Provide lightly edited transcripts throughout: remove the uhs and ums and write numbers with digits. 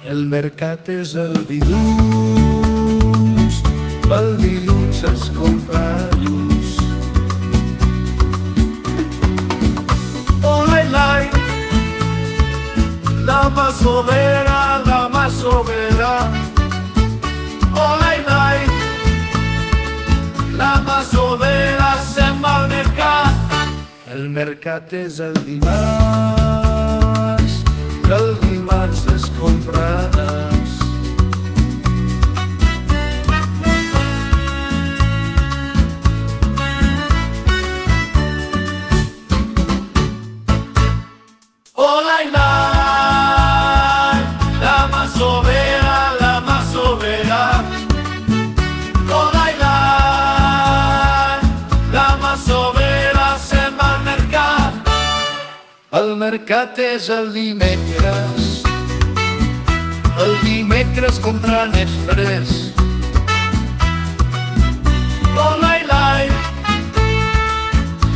El mercat és el dilluns, el dilluns es compra lluç. Olai, lai, la masovera, la masovera. Olai, lai, la masovera se'n va al mercat. El mercat és el dimarts, el dimarts es compra nas. Olai, lai, la masovera, la masovera. Olai, lai, la masovera se'n va al mercat. El mercat és el dimecres comprant express. Olai, lai,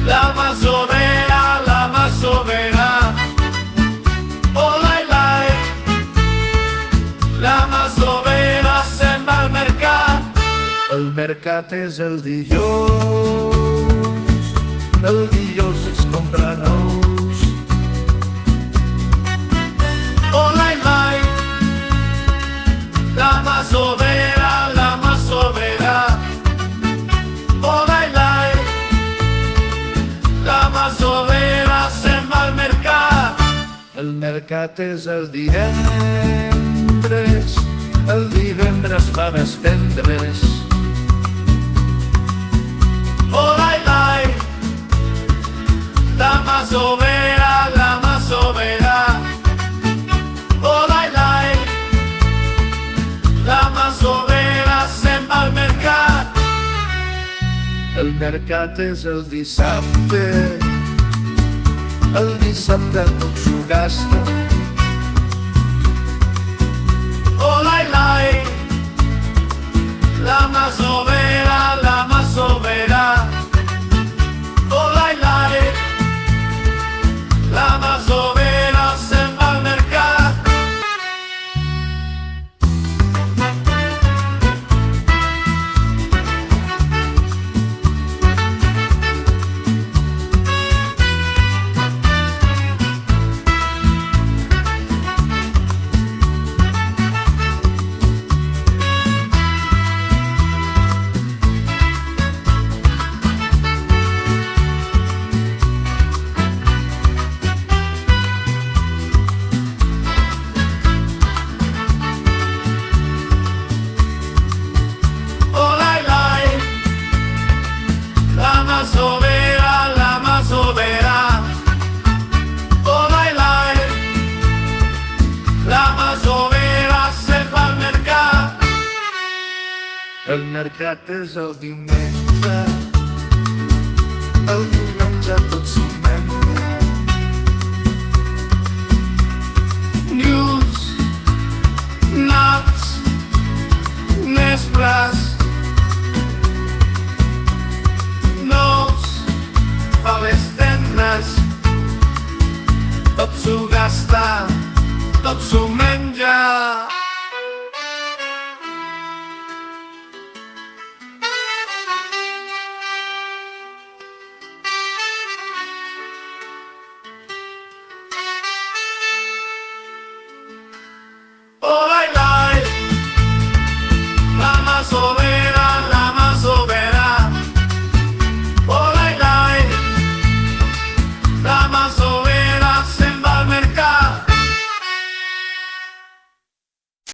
la masovera, la masovera. Olai, lai, la masovera se'n va al mercat. El mercat és el dijous es compra nous. Olai, lai, la masovera, la masovera. Olai, lai, la masovera se'n va al mercat. El mercat és el divendres fa més tendres. Olai, lai, la masovera, la masovera. Olai, lai, la masovera se'n va al mercat. El mercat és el dissabte tot s'ho gasta. Olai, lai, la masovera, la masovera. Olai, lai, la masovera se'n va al mercat. Masovera, la masovera. Olai, lai, la masovera se'n va al mercat. El mercat és el diumenge tot s'ho menja. News, naps, nespres, faves tendres. Tot s'ho gasta, tot s'ho menja.